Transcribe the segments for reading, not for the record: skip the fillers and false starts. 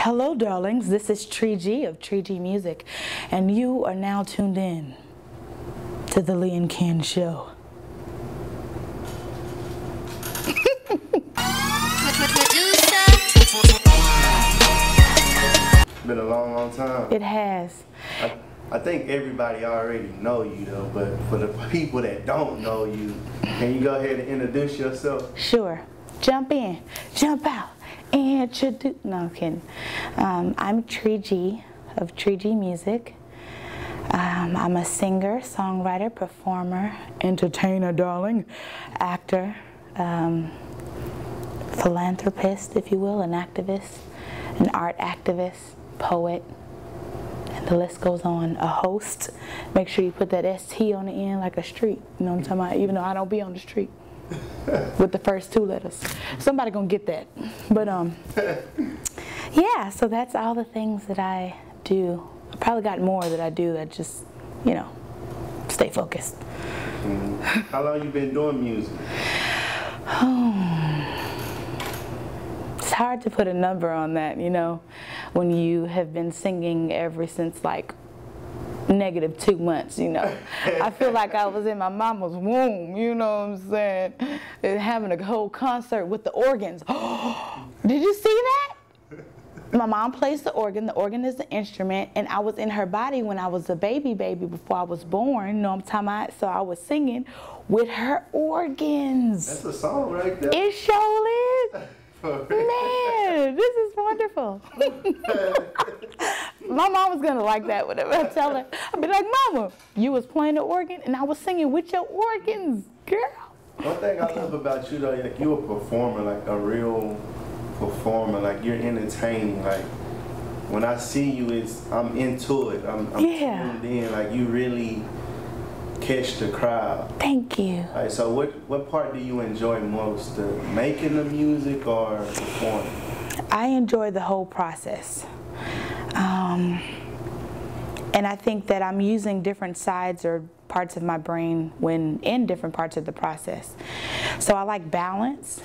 Hello, darlings. This is Tree G of Tree G Music, and you are now tuned in to the Lee and Ken Show. Been a long, long time. It has. I think everybody already know you though, but for the people that don't know you, can you go ahead and introduce yourself? Sure. Jump in, jump out, introduce. No, I'm kidding. I'm Tree G of Tree G Music. I'm a singer, songwriter, performer, entertainer, darling, actor, philanthropist, if you will, an activist, an art activist, poet, and the list goes on. A host. Make sure you put that ST on the end like a street. You know what I'm talking about? Even though I don't be on the street. With the first two letters. Somebody gonna get that. But yeah, so that's all the things that I do. I probably got more that I do that just, you know, stay focused. How long you been doing music? It's hard to put a number on that, you know, when you have been singing ever since like -2 months, you know. I feel like I was in my mama's womb, you know what I'm saying, and having a whole concert with the organs. Did you see that? My mom plays the organ is the instrument, and I was in her body when I was a baby before I was born, you know what I'm talking about? So I was singing with her organs. That's a song right there. It sure is. Man, this is wonderful. My mom was gonna like that whenever I tell her. I'd be like, Mama, you was playing the organ and I was singing with your organs, girl. One thing I love about you though, like you're a performer, like a real performer, like you're entertaining. Like when I see you, I'm into it. I'm tuned in. Like you really catch the crowd. Thank you. All right, so what part do you enjoy most, the making the music or performing? I enjoy the whole process. And I think that I'm using different sides or parts of my brain when in different parts of the process. So I like balance,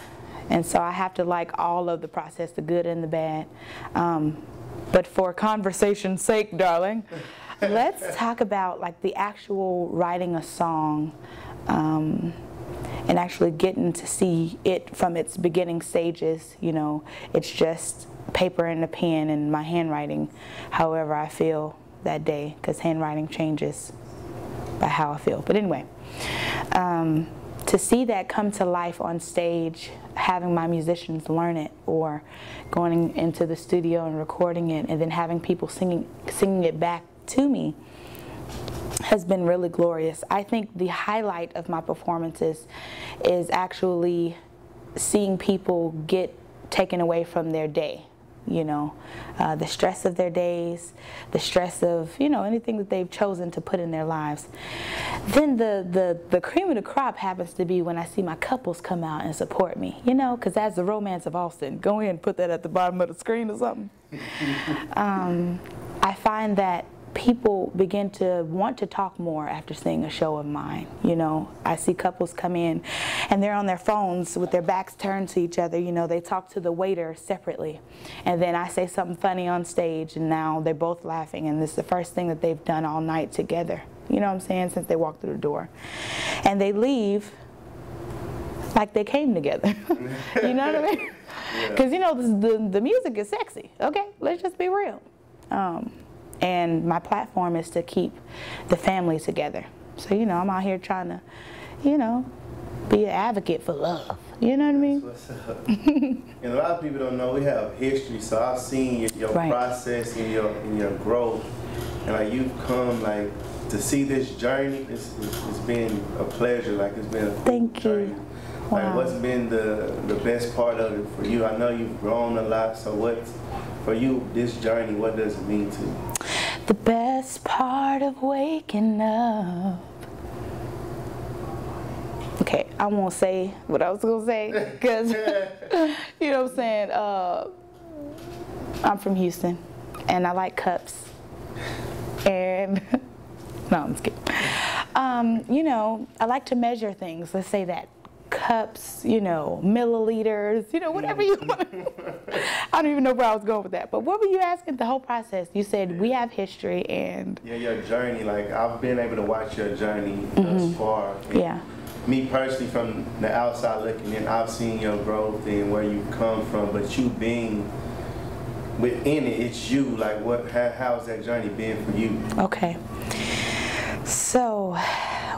and so I have to like all of the process, the good and the bad. But for conversation's sake, darling, let's talk about like the actual writing a song and actually getting to see it from its beginning stages. You know, it's just paper and a pen and my handwriting, however I feel that day, because handwriting changes by how I feel. But anyway, to see that come to life on stage, having my musicians learn it, or going into the studio and recording it, and then having people singing it back to me, has been really glorious. I think the highlight of my performances is actually seeing people get taken away from their day. You know, the stress of their days, the stress of, you know, anything that they've chosen to put in their lives. Then the cream of the crop happens to be when I see my couples come out and support me, you know, because that's the romance of Austin. Go ahead and put that at the bottom of the screen or something. I find that people begin to want to talk more after seeing a show of mine. You know, I see couples come in and they're on their phones with their backs turned to each other. You know, they talk to the waiter separately, and then I say something funny on stage and now they're both laughing, and this is the first thing that they've done all night together, you know what I'm saying, since they walked through the door. And they leave like they came together. You know what I mean? Because you know, the music is sexy, okay? Let's just be real. And my platform is to keep the family together. So, you know, I'm out here trying to, you know, be an advocate for love. You know what I mean? That's what's up. And a lot of people don't know we have history, so I've seen your process and your growth. And like you've come like to see this journey, it's been a pleasure. Like it's been a cool journey. Wow. Like what's been the best part of it for you? I know you've grown a lot, so what's for you this journey, what does it mean to you? The best part of waking up. Okay, I won't say what I was gonna say, because you know what I'm saying, I'm from Houston and I like cups, and no, I'm just kidding. You know, I like to measure things, let's say that. cups, you know, milliliters, you know, whatever you want. I don't even know where I was going with that. But what were you asking? The whole process. You said we have history and... Yeah, your journey. Like, I've been able to watch your journey thus far. Yeah. Me personally, from the outside looking in, I've seen your growth and where you've come from, but you being within it, it's you. Like, how's that journey been for you? Okay. So,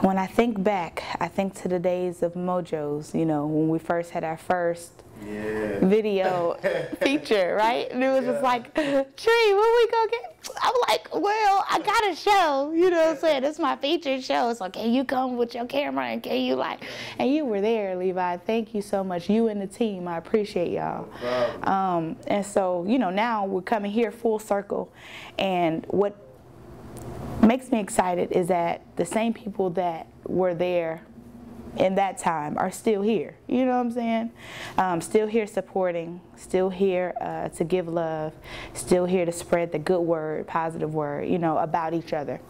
when I think back, I think to the days of Mojo's, you know, when we first had our first video feature, right? And it was just like, Tree, when we go get? I'm like, well, I got a show, you know what I'm saying? It's my featured show, so can you come with your camera and can you and you were there, Levi. Thank you so much. You and the team, I appreciate y'all. And so, you know, now we're coming here full circle, and what makes me excited is that the same people that were there in that time are still here. You know what I'm saying? Still here supporting, still here to give love, still here to spread the good word, positive word, you know, about each other.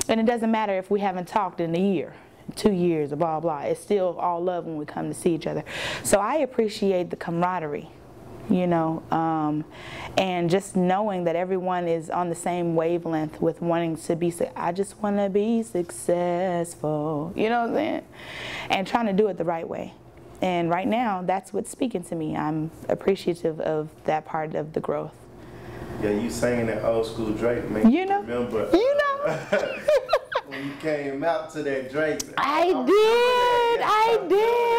And it doesn't matter if we haven't talked in a year, 2 years, or blah, blah. It's still all love when we come to see each other. So I appreciate the camaraderie, you know, and just knowing that everyone is on the same wavelength with wanting to be, I just want to be successful, you know what I'm saying? And trying to do it the right way. And right now, that's what's speaking to me. I'm appreciative of that part of the growth. Yeah, you singing that old school Drake makes me remember. You know. When you came out to that Drake. I did.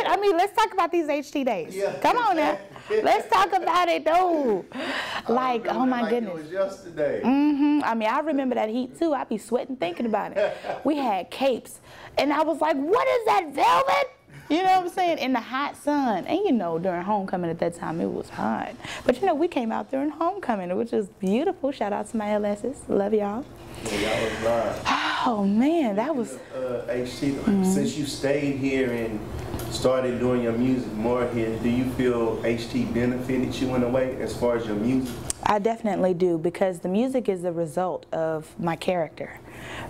I mean, let's talk about these HT days. Yeah. Come on now. Let's talk about it, though. Like, oh my goodness. It was yesterday. I mean, I remember that heat, too. I'd be sweating thinking about it. We had capes. And I was like, what is that, velvet? You know what I'm saying? In the hot sun. And, you know, during homecoming at that time, it was hot. But, you know, we came out during homecoming, which was beautiful. Shout out to my LSs. Love y'all. Yeah, y'all was live. Oh, man, that was... HT, since you stayed here and started doing your music more here, do you feel HT benefited you in a way as far as your music? I definitely do, because the music is the result of my character,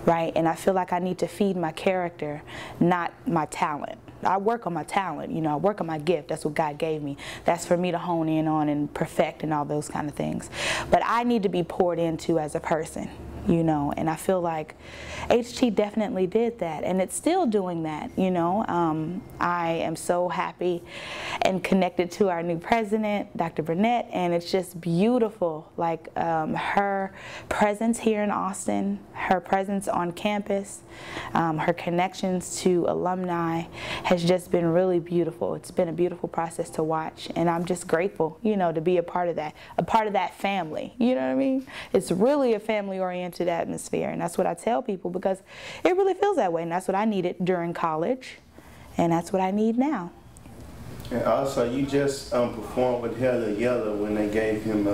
right? And I feel like I need to feed my character, not my talent. I work on my talent, you know, I work on my gift. That's what God gave me. That's for me to hone in on and perfect and all those kind of things. But I need to be poured into as a person, you know, and I feel like HT definitely did that, and it's still doing that, you know. I am so happy and connected to our new president, Dr. Burnett, and it's just beautiful, like her presence here in Austin, her presence on campus, her connections to alumni has just been really beautiful. It's been a beautiful process to watch, and I'm just grateful, you know, to be a part of that family, you know what I mean? It's really a family-oriented atmosphere, and that's what I tell people, because it really feels that way, and that's what I needed during college, and that's what I need now. And also, you just performed with Hella Yella when they gave him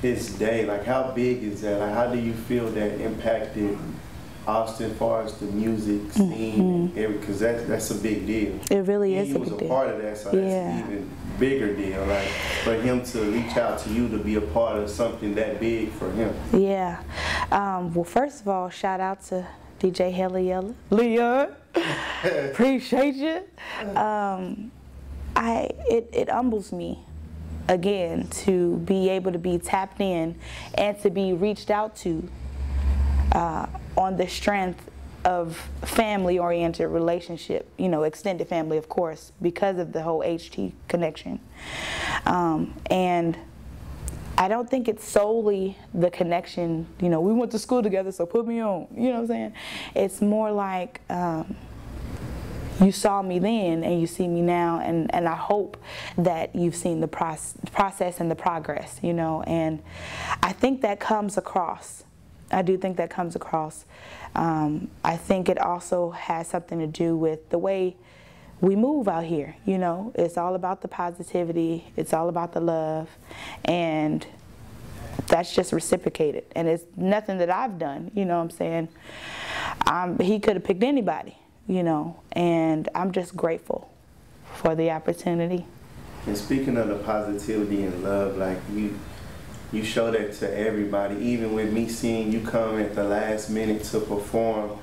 his day. Like, how big is that? Like, how do you feel that impacted Austin as far as the music scene? Because that's a big deal. It really is a big deal. He was a part of that, so that's an even bigger deal. Like, for him to reach out to you to be a part of something that big for him. Yeah. Well, first of all, shout out to DJ Hella Yella. Leon, appreciate you. It humbles me, again, to be able to be tapped in and to be reached out to on the strength of family-oriented relationship, you know, extended family, of course, because of the whole HT connection. And I don't think it's solely the connection, you know, we went to school together, so put me on, you know what I'm saying? It's more like you saw me then and you see me now, and I hope that you've seen the process and the progress, you know, and I think that comes across. I do think that comes across. I think it also has something to do with the way we move out here, you know. It's all about the positivity, it's all about the love, and that's just reciprocated. And it's nothing that I've done, you know what I'm saying? He could have picked anybody, you know, and I'm just grateful for the opportunity. And speaking of the positivity and love, like you show that to everybody, even with me seeing you come at the last minute to perform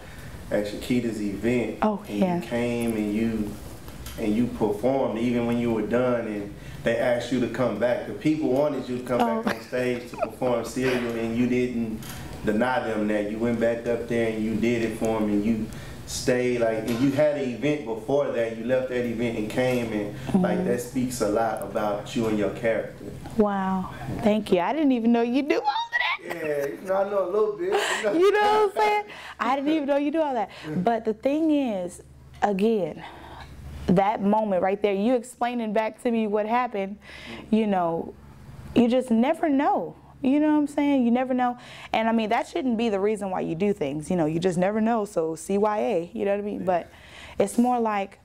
at Shakita's event. Oh, yeah. And you came and you and you performed even when you were done, and they asked you to come back. The people wanted you to come back on stage to perform Cereal, and you didn't deny them that. You went back up there and you did it for them, and you stayed, like, and you had an event before that. You left that event and came, and like that speaks a lot about you and your character. Wow, thank you. I didn't even know you do all of that. Yeah, I know a little bit. You know what I'm saying? I didn't even know you do all that. But the thing is, again, that moment right there, you explaining back to me what happened, you know, you just never know. You know what I'm saying? You never know. And I mean, that shouldn't be the reason why you do things. You know, you just never know. So CYA, you know what I mean? But it's more like,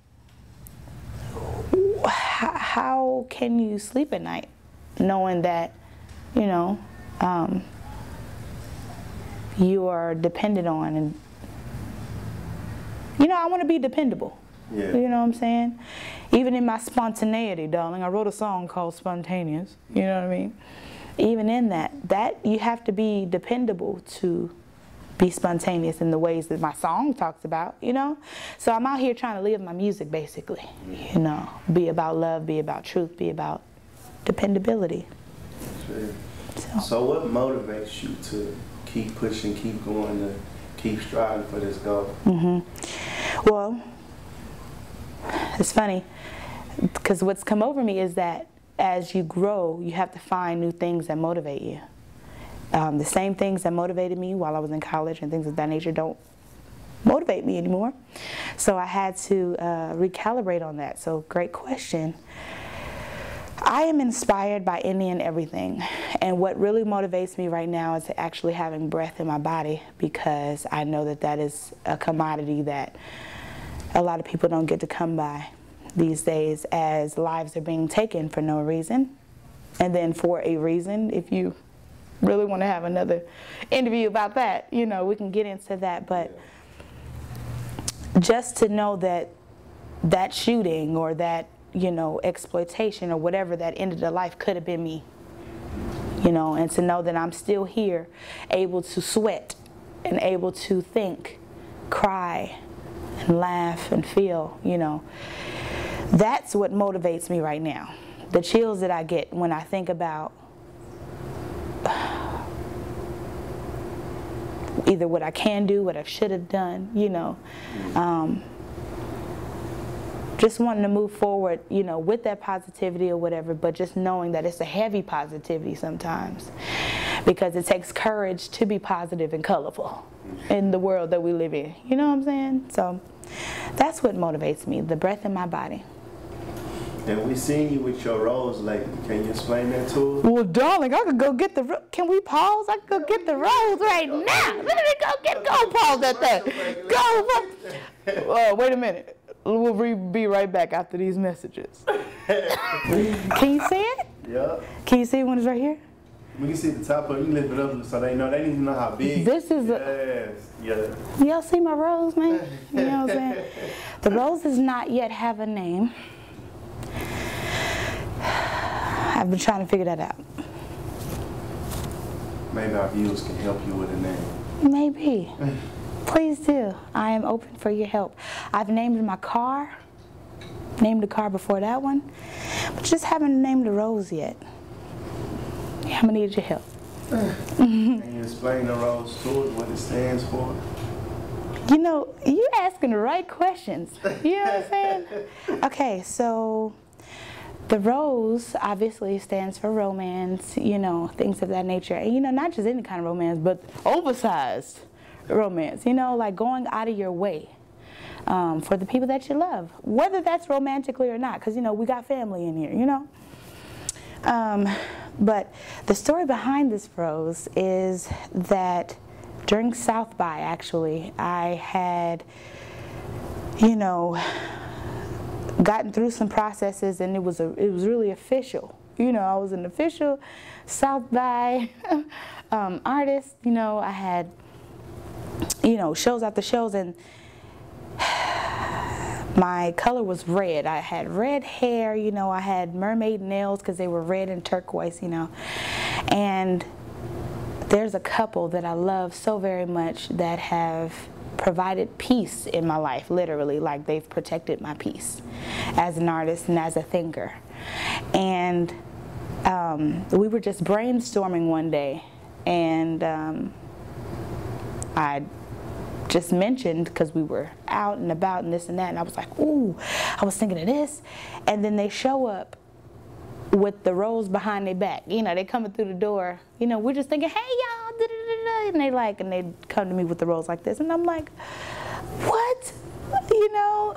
how can you sleep at night knowing that, you know, you are dependent on, and, you know, I want to be dependable. Yeah. You know what I'm saying? Even in my spontaneity, darling, I wrote a song called Spontaneous. You know what I mean? Even in that you have to be dependable to be spontaneous in the ways that my song talks about, you know? So I'm out here trying to live my music, basically, you know, be about love, be about truth, be about dependability. Sure. So what motivates you to keep pushing, keep going, to keep striving for this goal? Well, it's funny, because what's come over me is that as you grow, you have to find new things that motivate you. The same things that motivated me while I was in college and things of that nature don't motivate me anymore. So I had to recalibrate on that. So great question. I am inspired by any and everything. And what really motivates me right now is actually having breath in my body, because I know that that is a commodity that a lot of people don't get to come by these days, as lives are being taken for no reason, and then for a reason. If you really want to have another interview about that, you know, we can get into that. But just to know that that shooting or that, you know, exploitation or whatever that ended the life could have been me, you know, and to know that I'm still here, able to sweat and able to think, cry, and laugh and feel, you know. That's what motivates me right now. The chills that I get when I think about either what I can do, what I should have done, you know. Just wanting to move forward, you know, with that positivity or whatever, but just knowing that it's a heavy positivity sometimes, because it takes courage to be positive and colorful in the world that we live in. You know what I'm saying? So that's what motivates me, the breath in my body. And we seen you with your rose lately. Can you explain that to us? Well, darling, I could go get the. Can we pause? I could go get the rose right now. Let me go pause that thing. Go. Wait a minute. We'll be right back after these messages. Can you see it? Yeah. Can you see it when it's right here? We can see the top of it. You lift it up so they know. They need to know how big. This is Y'all see my rose, man? You know what I'm saying? The rose does not yet have a name. I've been trying to figure that out. Maybe our viewers can help you with a name. Maybe. Please do. I am open for your help. I've named my car. Named the car before that one. But just haven't named the rose yet. Yeah, I'm going to need your help. Can you explain the rose to us, what it stands for? You know, you're asking the right questions. You know what I'm saying? Okay, so the rose obviously stands for romance, you know, things of that nature. And, you know, not just any kind of romance, but oversized romance, you know, like going out of your way for the people that you love, whether that's romantically or not, because, you know, we got family in here, you know. But the story behind this rose is that during South by, actually, I had, you know, gotten through some processes, and it was really official. You know, I was an official South by artist. You know, I had, you know, shows after shows, and my color was red. I had red hair, you know, I had mermaid nails because they were red and turquoise, you know. And there's a couple that I love so very much that have provided peace in my life, literally, like they've protected my peace as an artist and as a thinker. And we were just brainstorming one day, and I just mentioned, because we were out and about and this and that, and I was like, ooh, I was thinking of this. And then they show up with the rose behind their back. You know, they coming through the door. You know, we're just thinking, hey, y'all, da, da, da, da. And they come to me with the rose like this. And I'm like, what? You know?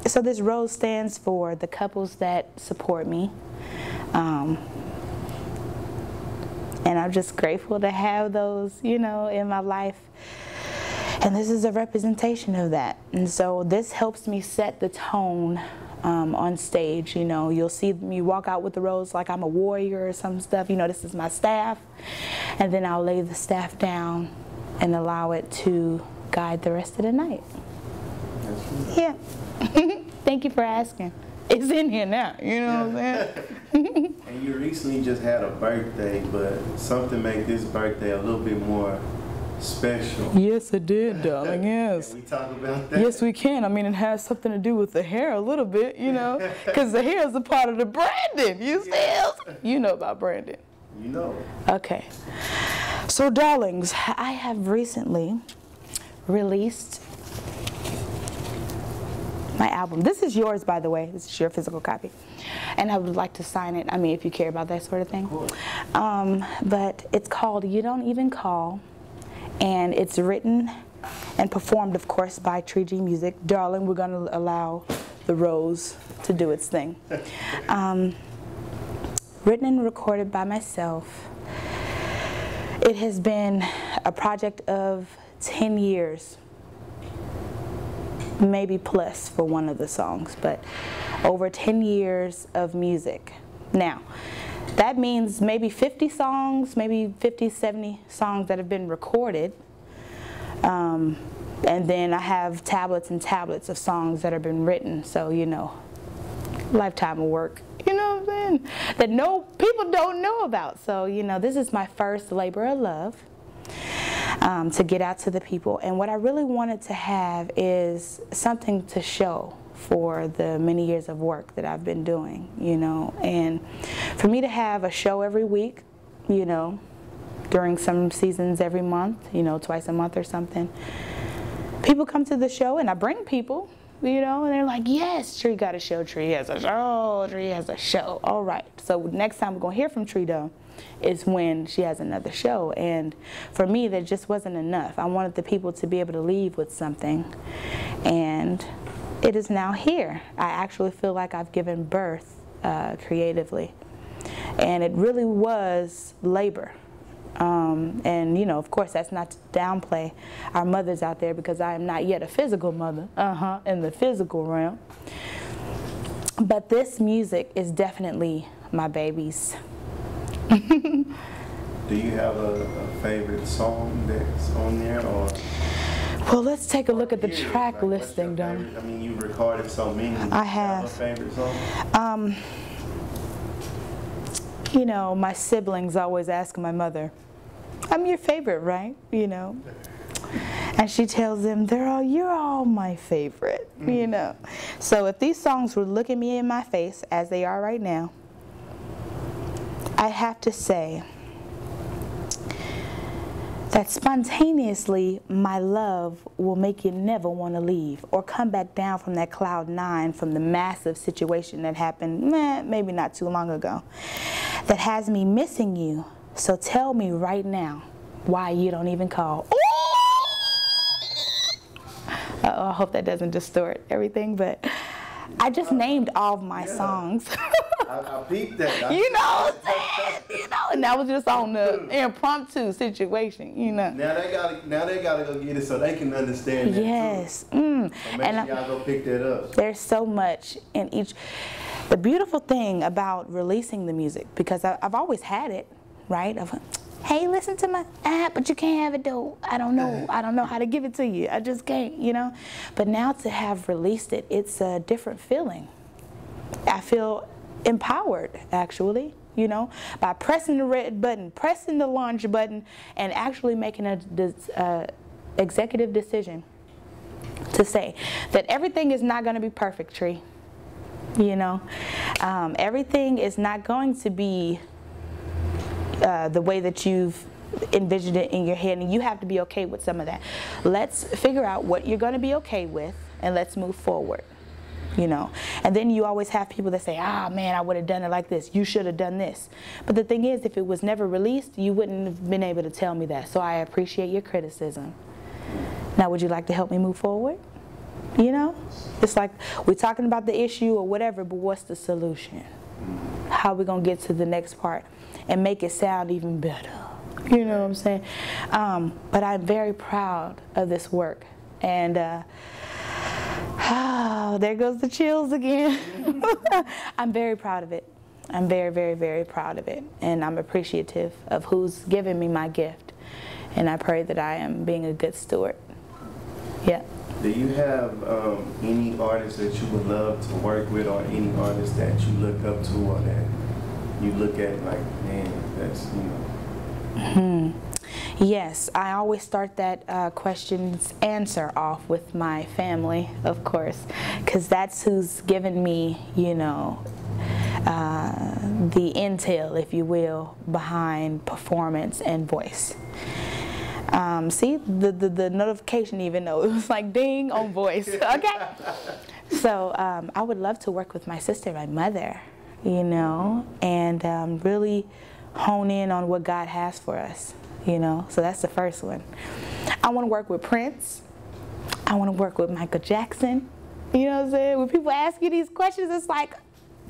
So this rose stands for the couples that support me. And I'm just grateful to have those, you know, in my life. And this is a representation of that. And so this helps me set the tone on stage. You know, you'll see me walk out with the rose like I'm a warrior or some stuff. You know, this is my staff. And then I'll lay the staff down and allow it to guide the rest of the night. Yeah. Thank you for asking. It's in here now, you know what I'm saying? And you recently just had a birthday, but something made this birthday a little bit more special. Yes, it did, darling, yes. Can we talk about that? Yes, we can. I mean, it has something to do with the hair a little bit, you know, because the hair is a part of the branding, you see? You know about branding. You know. Okay. So, darlings, I have recently released my album. This is yours, by the way. This is your physical copy. And I would like to sign it, I mean, if you care about that sort of thing. But it's called You Don't Even Call. And it's written and performed, of course, by Tree G Music. Darling, we're going to allow the rose to do its thing. Written and recorded by myself. It has been a project of 10 years, maybe plus for one of the songs, but over 10 years of music. Now, that means maybe 50 songs, maybe 50, 70 songs that have been recorded. And then I have tablets and tablets of songs that have been written. So, you know, lifetime of work, you know what I'm saying? That people don't know about. So, you know, this is my first labor of love to get out to the people. And what I really wanted to have is something to show for the many years of work that I've been doing, you know. And for me to have a show every week, you know, during some seasons every month, you know, twice a month or something. People come to the show and I bring people, you know, and they're like, yes, Tree got a show, Tree has a show, Tree has a show. All right, so next time we're gonna hear from Tree though is when she has another show. And for me, that just wasn't enough. I wanted the people to be able to leave with something, and it is now here. I actually feel like I've given birth creatively. And it really was labor. And, you know, of course, that's not to downplay our mothers out there, because I am not yet a physical mother, in the physical realm. But this music is definitely my babies. Do you have a favorite song that's on there, or? Well, let's take a look at the track listing, Don. I mean, you've recorded so many. I have. A favorite song? You know, my siblings always ask my mother, I'm your favorite, right? You know. And she tells them, you're all my favorite, you know. So if these songs were looking me in my face, as they are right now, I have to say that spontaneously my love will make you never want to leave or come back down from that cloud 9 from the massive situation that happened maybe not too long ago that has me missing you. So tell me right now why you don't even call. Uh-oh, I hope that doesn't distort everything, but I just named all of my songs. I peeped that. You know, and that was just on the impromptu situation, you know. Now they gotta go get it so they can understand that. Yes. So make sure y'all go pick that up. There's so much in each. The beautiful thing about releasing the music, because I've always had it, right? Hey, listen to my but you can't have it though. I don't know how to give it to you. I just can't, you know. But now to have released it, it's a different feeling. I feel empowered, actually, you know, by pressing the red button, pressing the launch button, and actually making a executive decision to say that everything is not going to be perfect, Tree. You know, everything is not going to be the way that you've envisioned it in your head, and you have to be okay with some of that. Let's figure out what you're going to be okay with, and let's move forward. You know, and then you always have people that say, ah, man, I would have done it like this. You should have done this. But the thing is, if it was never released, you wouldn't have been able to tell me that. So I appreciate your criticism. Now, would you like to help me move forward? You know, it's like we're talking about the issue or whatever, but what's the solution? How are we going to get to the next part and make it sound even better? You know what I'm saying? But I'm very proud of this work. And oh, there goes the chills again. I'm very proud of it. I'm very, very, very proud of it. And I'm appreciative of who's given me my gift. And I pray that I am being a good steward. Yeah. Do you have any artists that you would love to work with, or any artists that you look up to, or that you look at like, man, that's, you know? Yes, I always start that question's answer off with my family, of course, because that's who's given me, you know, the intel, if you will, behind performance and voice. See, the notification, even though it was like ding on voice, okay? So I would love to work with my sister, my mother, you know, and really hone in on what God has for us, you know. So that's the first one. I want to work with Prince. I want to work with Michael Jackson. You know what I'm saying? When people ask you these questions, it's like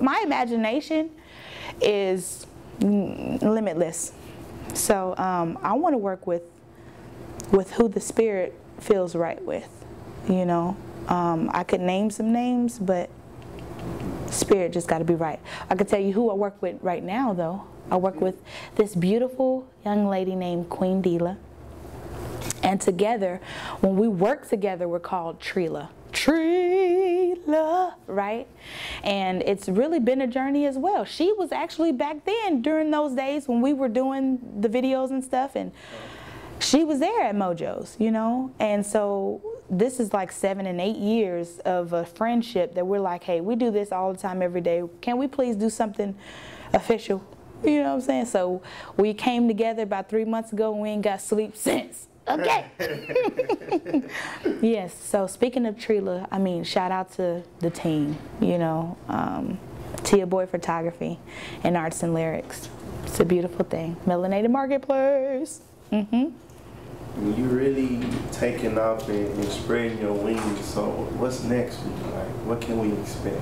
my imagination is limitless. So I want to work with who the Spirit feels right with, you know. I could name some names, but Spirit just got to be right. I could tell you who I work with right now, though. I work with this beautiful young lady named Queen Dila. And together, when we work together, we're called Trila. Trila, right? And it's really been a journey as well. She was actually back then during those days when we were doing the videos and stuff, and she was there at Mojo's, you know. And so this is like 7 and 8 years of a friendship that we're like, hey, we do this all the time, every day. Can we please do something official? You know what I'm saying? So we came together about 3 months ago, and we ain't got sleep since. Okay. Yes, so speaking of Trila, I mean, shout out to the team, you know, Tia Boy Photography and Arts and Lyrics. It's a beautiful thing. Melanated Marketplace. You really taking off and spreading your wings, so what's next for you? Like, what can we expect?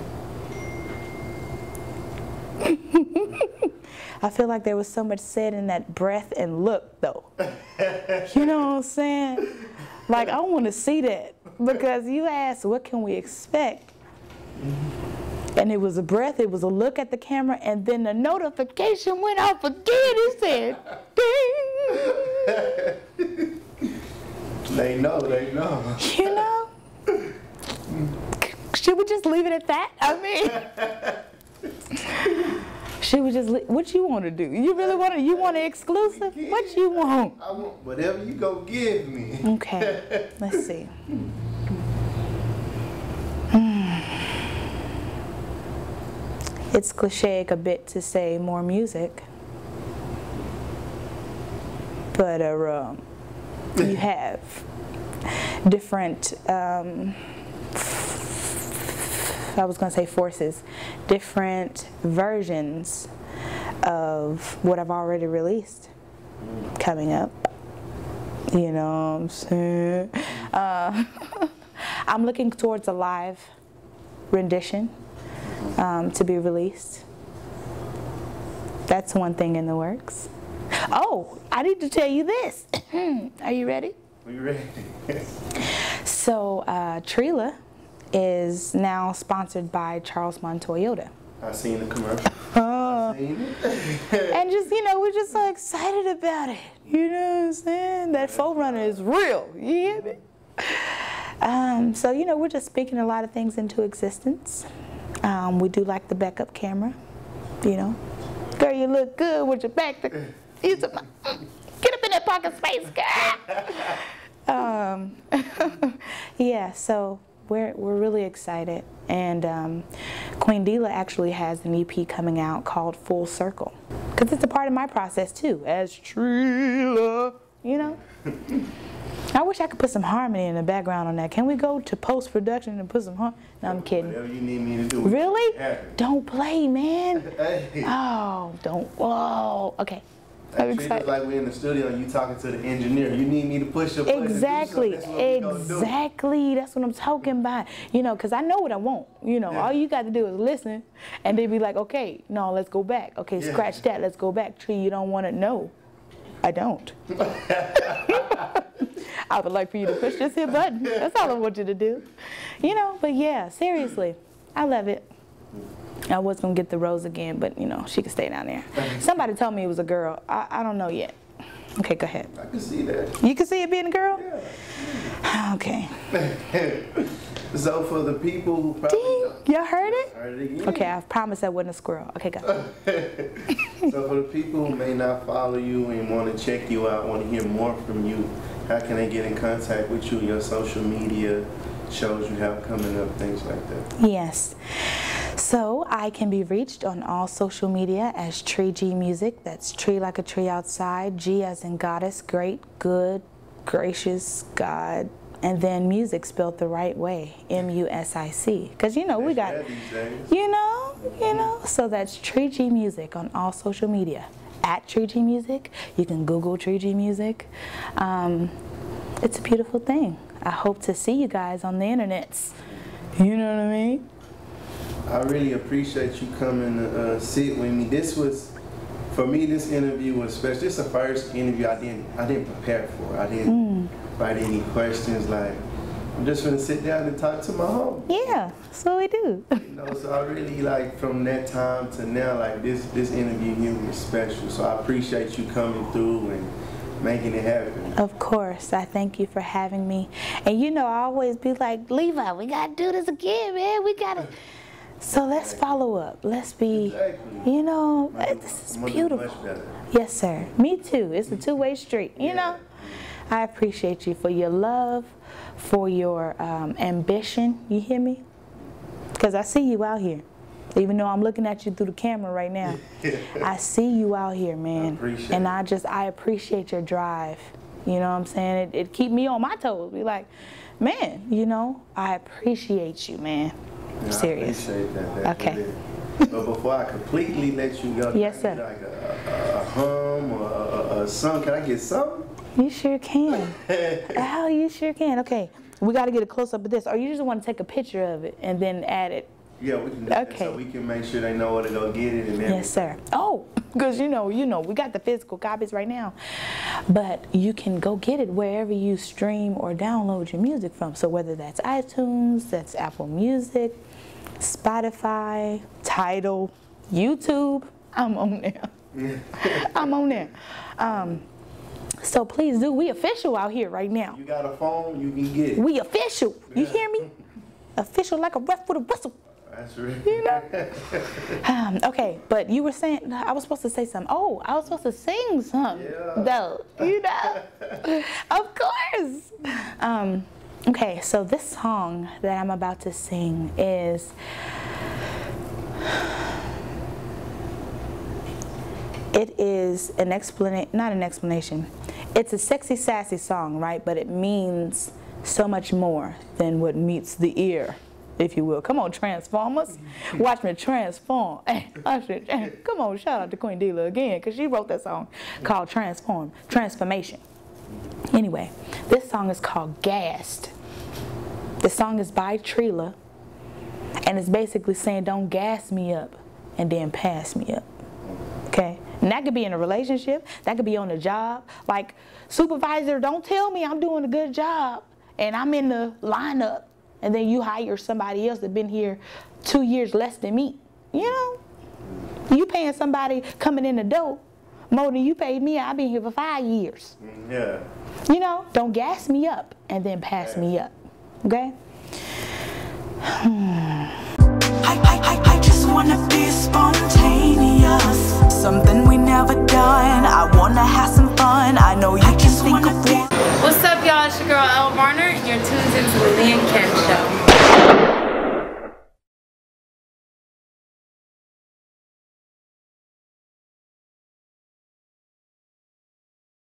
I feel like there was so much said in that breath and look, though. You know what I'm saying? Like, I want to see that, because you asked, what can we expect? And it was a breath, it was a look at the camera, and then the notification went off again. It said, ding. They know, they know. You know? Should we just leave it at that? I mean, should we just what you want to do? You really want to, you want an exclusive? What you want? I want whatever you go give me. Okay, let's see. It's cliche a bit to say more music, but you have different, I was going to say forces, different versions of what I've already released coming up. You know what I'm saying? I'm looking towards a live rendition to be released. That's one thing in the works. Oh, I need to tell you this. Are you ready? Are you ready? So, Trila is now sponsored by Charles Montoyota. I seen the commercial. I seen it. And just, you know, we're just so excited about it. You know what I'm saying? That Forerunner is real. You hear me? So, you know, we're just speaking a lot of things into existence. We do like the backup camera, you know. Girl, you look good with your back. Get up in that pocket space, girl. Yeah, yeah, so we're really excited. And Queen Dila actually has an EP coming out called Full Circle, because it's a part of my process too, as Trila, you know. I wish I could put some harmony in the background on that. Can we go to post-production and put some harmony? No, I'm kidding. Whatever you need me to do. Really? Don't play, man. Hey. Oh, don't. Whoa. Okay. I'm excited. Like we're in the studio and you talking to the engineer. You need me to push your button. Exactly. Exactly. That's what I'm talking about. You know, because I know what I want. You know, all you got to do is listen, and they be like, okay, no, let's go back. Okay, scratch that. Let's go back. Tree, you don't want it? No, I don't. I would like for you to push this here button. That's all I want you to do. You know, but yeah, seriously, I love it. I was going to get the rose again, but, you know, she could stay down there. Somebody told me it was a girl. I don't know yet. Okay, go ahead. I can see that. You can see it being a girl? Yeah. Okay. So for the people who probably... Y'all heard it? Heard it again. Okay, I promise that wasn't a squirrel. Okay, go. So for the people who may not follow you and want to check you out, want to hear more from you, how can they get in contact with you, your social media, shows you have coming up, things like that? Yes. So I can be reached on all social media as Tree G Music. That's tree like a tree outside, G as in goddess, great, good, gracious, God, and then music spelled the right way, M-U-S-I-C. Because, you know, we got, you know, so that's Tree G Music on all social media. At Tree G Music, you can Google Tree G Music. It's a beautiful thing. I hope to see you guys on the internets. You know what I mean? I really appreciate you coming to sit with me. This was, for me, this interview was special. This is the first interview I didn't prepare for. I didn't write any questions. Like, I'm just gonna sit down and talk to my home. Yeah, so we do. You know, so I really, like, from that time to now, like, this interview here was special. So I appreciate you coming through and making it happen. Of course. I thank you for having me. And you know, I always be like, Levi, we gotta do this again, man. We gotta. So let's follow up. Let's be, you know, this is beautiful. Yes, sir. Me too. It's a two-way street, you know. I appreciate you for your love, for your ambition. You hear me? Because I see you out here. Even though I'm looking at you through the camera right now. I see you out here, man. And I appreciate your drive. You know what I'm saying? It keep me on my toes. Be like, man, you know, I appreciate you, man. I'm serious. I appreciate that. Okay. But before I completely let you go, yes, sir. Like a hum or a song, can I get something? You sure can. Oh, you sure can. Okay, we got to get a close up of this, or you just want to take a picture of it and then add it. Yeah, we can do that so we can make sure they know where to go get it and everything. Yes, sir. Oh, because you know, we got the physical copies right now, but you can go get it wherever you stream or download your music from. So whether that's iTunes, that's Apple Music, Spotify, Tidal, YouTube, I'm on there. I'm on there. So please do. We official out here right now. You got a phone, you can get it. We official. You hear me? Official like a ref with a whistle. That's right. You know? Okay, but you were saying, I was supposed to say something. Oh, I was supposed to sing something. Yeah. Though, you know? Of course. Okay, so this song that I'm about to sing is, it is an explanation, not an explanation. It's a sexy, sassy song, right? But it means so much more than what meets the ear, if you will. Come on, Transformers. Watch me transform. Come on, shout out to Queen Dila again, because she wrote that song called Transformation. Anyway, this song is called Gassed. The song is by Trila, and it's basically saying, don't gas me up and then pass me up. Okay? And that could be in a relationship. That could be on a job. Like, supervisor, don't tell me I'm doing a good job and I'm in the lineup, and then you hire somebody else that's been here 2 years less than me. You know? You paying somebody coming in the door more than you paid me. I've been here for 5 years. Yeah. You know? Don't gas me up and then pass me up. Okay? I just wanna be spontaneous, something we never done. I wanna have